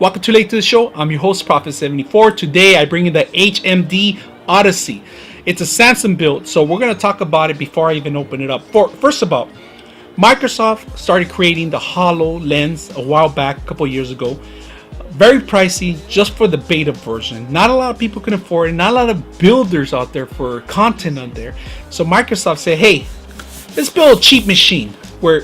Welcome too late to the show. I'm your host, Prophet74. Today I bring you the HMD Odyssey. It's a Samsung build, so we're going to talk about it before I even open it up. First of all, Microsoft started creating the HoloLens a while back, a couple years ago. Very pricey, just for the beta version. Not a lot of people can afford it. Not a lot of builders out there for content on there. So Microsoft said, hey, let's build a cheap machine where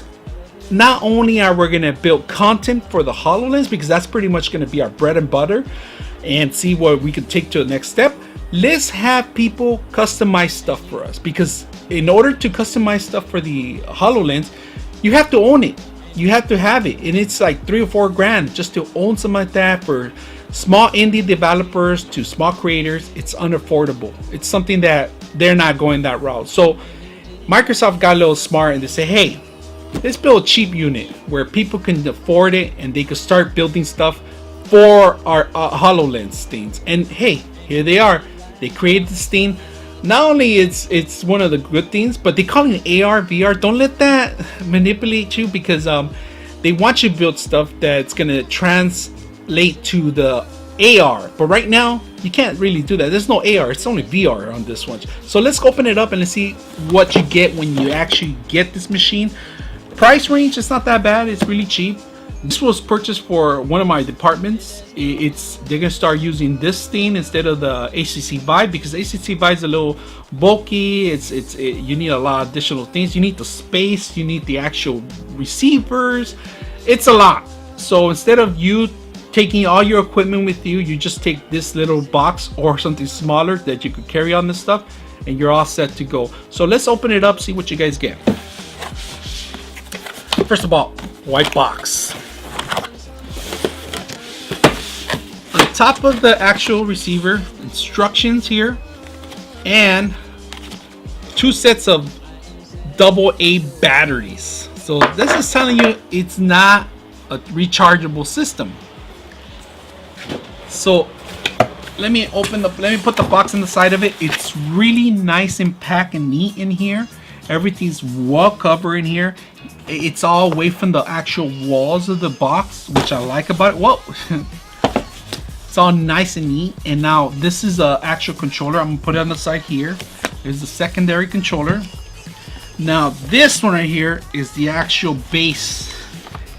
not only are we going to build content for the HoloLens, because that's pretty much going to be our bread and butter, and see what we can take to the next step. Let's have people customize stuff for us, because in order to customize stuff for the HoloLens, you have to own it. You have to have it, and it's like $3 or $4 grand just to own something like that. For small indie developers to small creators, it's unaffordable. It's something that they're not going that route. So Microsoft got a little smart and they say, hey, let's build a cheap unit where people can afford it and they can start building stuff for our HoloLens things. And hey, here they are. They created this thing. Not only it's one of the good things, but they call it AR, VR. Don't let that manipulate you, because they want you to build stuff that's gonna translate to the AR. But right now, you can't really do that. There's no AR. It's only VR on this one. So let's open it up and let's see what you get when you actually get this machine. Price range, it's not that bad. It's really cheap. This was purchased for one of my departments. They're gonna start using this thing instead of the HTC Vive, because HTC Vive is a little bulky. You need a lot of additional things. You need the space. You need the actual receivers. It's a lot. So instead of you taking all your equipment with you, you just take this little box or something smaller that you could carry on this stuff, and you're all set to go. So let's open it up, see what you guys get. First of all, white box. On top of the actual receiver, instructions here, and 2 sets of AA batteries. So this is telling you it's not a rechargeable system. So let me put the box in the side of it. It's really nice and packed and neat in here. Everything's well covered in here. It's all away from the actual walls of the box, which I like about it. Whoa. It's all nice and neat. And now this is an actual controller. I'm gonna put it on the side here. There's the secondary controller. Now this one right here is the actual base,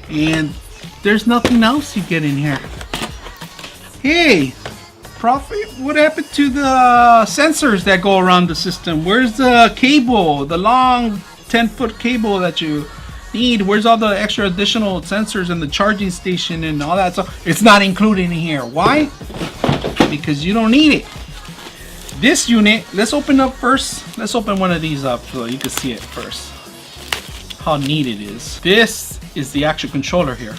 and there's nothing else you get in here. Hey, Prophet, what happened to the sensors that go around the system? Where's the cable, the long 10-foot cable that you need? Where's all the extra additional sensors and the charging station and all that stuff? It's not included in here. Why? Because you don't need it. This unit, let's open up first. Let's open one of these up so you can see it first. How neat it is. This is the actual controller here.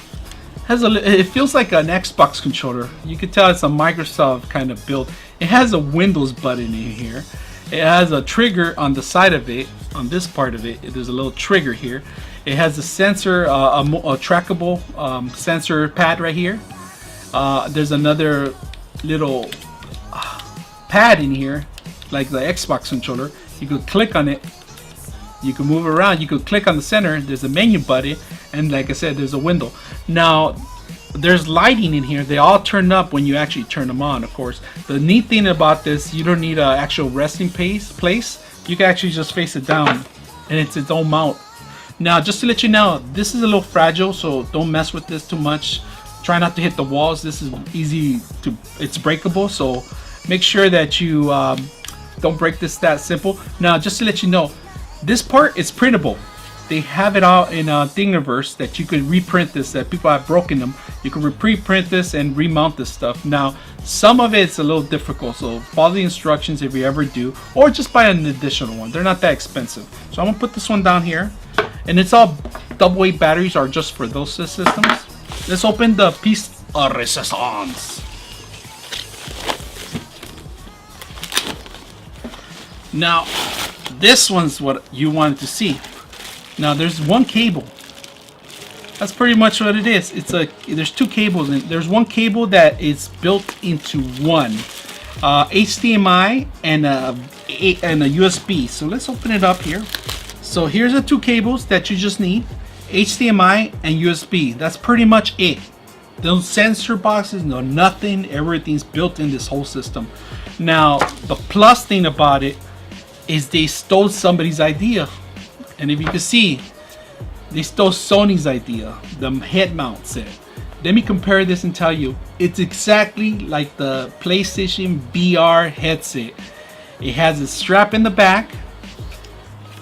It feels like an Xbox controller. You can tell it's a Microsoft kind of build. It has a Windows button in here. It has a trigger on the side of it. On this part of it, there's a little trigger here. It has a sensor, a trackable sensor pad right here. There's another little pad in here, like the Xbox controller. You could click on it. You can move around. You could click on the center. There's a menu button, and like I said, there's a window. Now, there's lighting in here. They all turn up when you actually turn them on, of course. The neat thing about this, you don't need an actual resting place. You can actually just face it down, and it's its own mount. Now, just to let you know, this is a little fragile, so don't mess with this too much. Try not to hit the walls. This is it's breakable, so make sure that you don't break this that simple. Now, just to let you know, this part is printable. They have it out in a Thingiverse that you could reprint this, that people have broken them. You can pre-print this and remount this stuff. Now, some of it's a little difficult, so follow the instructions if you ever do, or just buy an additional one. They're not that expensive. So I'm gonna put this one down here, and it's all AA batteries are just for those systems. Let's open the piece of resistance. Now, this one's what you wanted to see. Now there's one cable. That's pretty much what it is. There's 2 cables, and there's one cable that is built into one HDMI and a USB. So let's open it up here. So here's the 2 cables that you just need. HDMI and USB. That's pretty much it. those sensor boxes, no nothing. Everything's built in this whole system. Now, the plus thing about it is they stole somebody's idea. And if you can see, they stole Sony's idea, the head mount set. Let me compare this and tell you, it's exactly like the PlayStation VR headset. It has a strap in the back,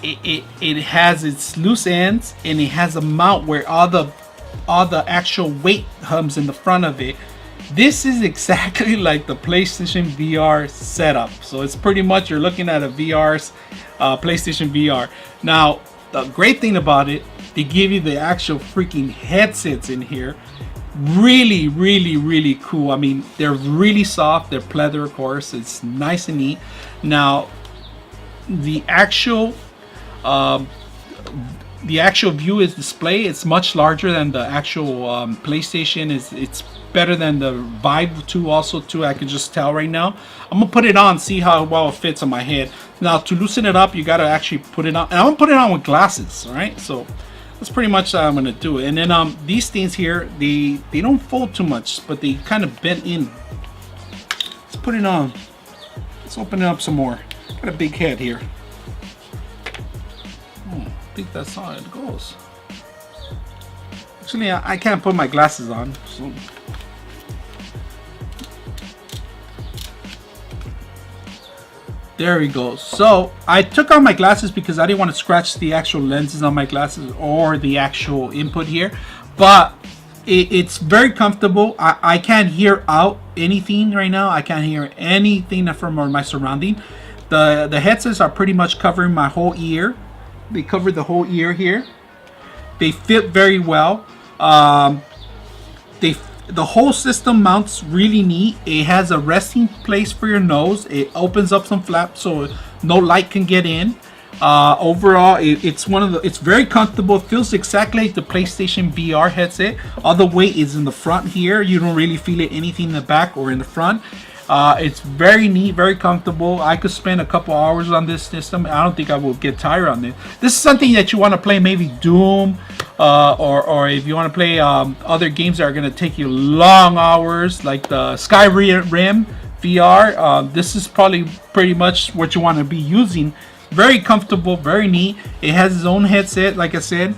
it has its loose ends, and it has a mount where all the actual weight comes in the front of it. This is exactly like the PlayStation VR setup. So it's pretty much you're looking at a PlayStation VR. Now, the great thing about it, they give you the actual freaking headsets in here. Really, really, really cool. I mean, they're really soft. They're pleather, of course. It's nice and neat. Now, the actual view is display. It's much larger than the actual PlayStation. It's better than the Vive 2 also too. I can just tell right now. I'm gonna put it on, see how well it fits on my head. Now, to loosen it up, you gotta actually put it on. And I'm gonna put it on with glasses. All right, so that's pretty much how I'm gonna do it. And then these things here, they don't fold too much, but they kind of bend in. Let's put it on. Let's open it up some more. Got a big head here. Oh, I think that's how it goes. Actually, I can't put my glasses on. So. There we go. So I took out my glasses because I didn't want to scratch the actual lenses on my glasses or the actual input here. But it's very comfortable. I can't hear out anything right now. I can't hear anything from my surrounding. The headsets are pretty much covering my whole ear. They cover the whole ear here. They fit very well. The whole system mounts really neat. It has a resting place for your nose. It opens up some flaps so no light can get in. Overall, it's very comfortable. It feels exactly like the PlayStation VR headset. All the weight is in the front here. You don't really feel it anything in the back or in the front. It's very neat, very comfortable. I could spend a couple hours on this system. I don't think I will get tired on this. This is something that you want to play, maybe Doom, or if you want to play other games that are going to take you long hours, like the Skyrim VR. This is probably pretty much what you want to be using. Very comfortable, very neat. It has its own headset, like I said.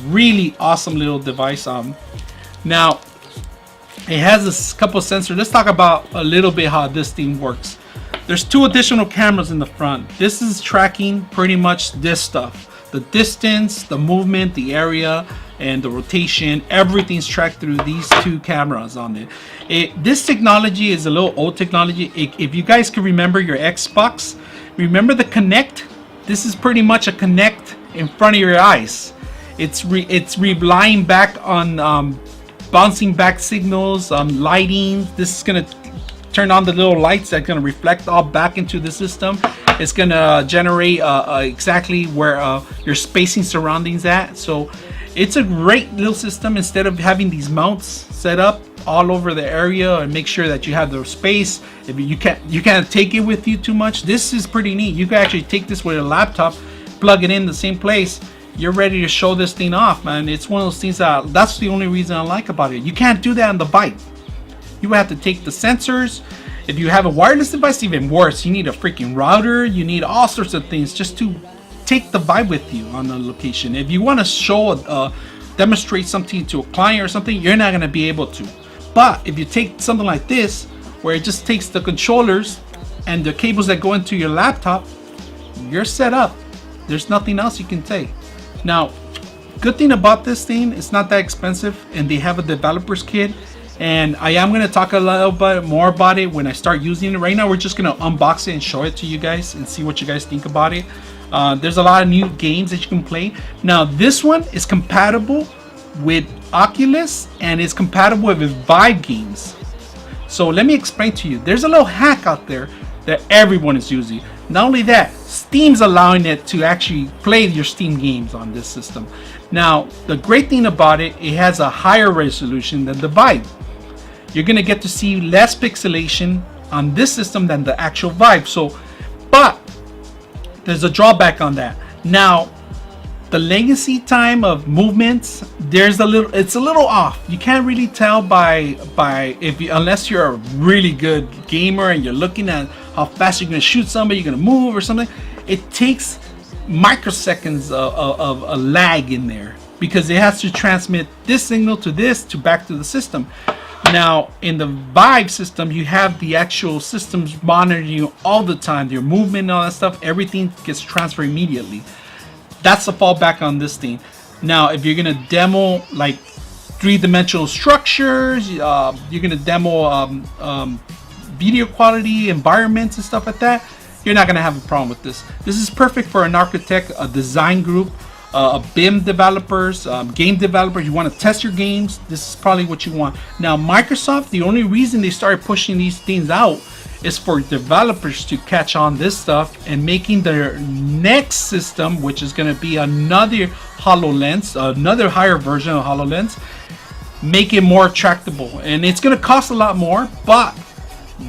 Really awesome little device. Now, it has a couple of sensors. Let's talk about a little bit how this thing works. There's 2 additional cameras in the front. This is tracking pretty much this stuff. The distance, the movement, the area, and the rotation. Everything's tracked through these 2 cameras on it. This technology is a little old technology. If you guys can remember your Xbox, remember the Kinect? This is pretty much a Kinect in front of your eyes. It's relying back on bouncing back signals, lighting. This is gonna turn on the little lights that's gonna reflect all back into the system. It's gonna generate exactly where your spacing surroundings at. So it's a great little system. Instead of having these mounts set up all over the area and make sure that you have the space, if you can't take it with you too much. This is pretty neat. You can actually take this with a laptop, plug it in the same place. You're ready to show this thing off, man. It's one of those things that's the only reason I like about it. You can't do that on the bike. You have to take the sensors. If you have a wireless device, even worse. You need a freaking router. You need all sorts of things just to take the vibe with you on the location. If you want to show, demonstrate something to a client or something, you're not going to be able to. But if you take something like this, where it just takes the controllers and the cables that go into your laptop, you're set up. There's nothing else you can take. Now, good thing about this thing, it's not that expensive, and they have a developer's kit. And I am going to talk a little bit more about it when I start using it. Right now, we're just going to unbox it and show it to you guys and see what you guys think about it. There's a lot of new games that you can play. Now, this one is compatible with Oculus and is compatible with Vive games. So let me explain to you. There's a little hack out there that everyone is using. Not only that, Steam's allowing it to actually play your Steam games on this system. Now, the great thing about it, it has a higher resolution than the Vive. You're gonna get to see less pixelation on this system than the actual Vive. So, but there's a drawback on that. Now, The latency time of movements, it's a little off. You can't really tell unless you're a really good gamer and you're looking at how fast you're gonna shoot somebody, you're gonna move or something. It takes microseconds of a lag in there because it has to transmit this signal to back to the system. Now in the Vive system, you have the actual systems monitoring you all the time, your movement and all that stuff. Everything gets transferred immediately. That's the fallback on this thing. Now, if you're gonna demo like three-dimensional structures, you're gonna demo video quality, environments, and stuff like that, you're not gonna have a problem with this. This is perfect for an architect, a design group, a BIM developers, game developers. You want to test your games. This is probably what you want. Now, Microsoft, the only reason they started pushing these things out is for developers to catch on this stuff and making their next system, which is going to be another HoloLens, another higher version of HoloLens, make it more attractable. And it's going to cost a lot more, but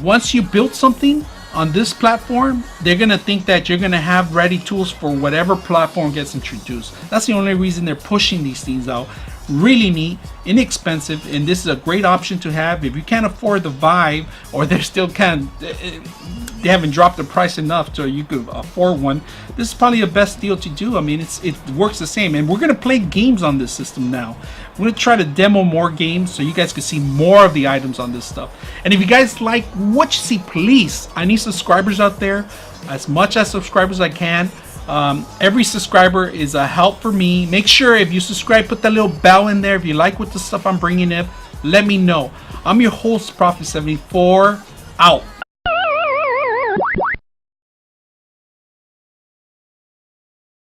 once you build something on this platform, they're going to think that you're going to have ready tools for whatever platform gets introduced. That's the only reason they're pushing these things out. Really neat, inexpensive, and this is a great option to have if you can't afford the Vive, or they haven't dropped the price enough so you could afford one. This is probably the best deal to do. I mean, it works the same, and we're gonna play games on this system now. We're gonna try to demo more games so you guys can see more of the items on this stuff. And if you guys like what you see, please, I need subscribers out there, as much as subscribers I can. Every subscriber is a help for me. Make sure if you subscribe, put that little bell in there. If you like what the stuff I'm bringing in, let me know. I'm your host, Prophet 74, out.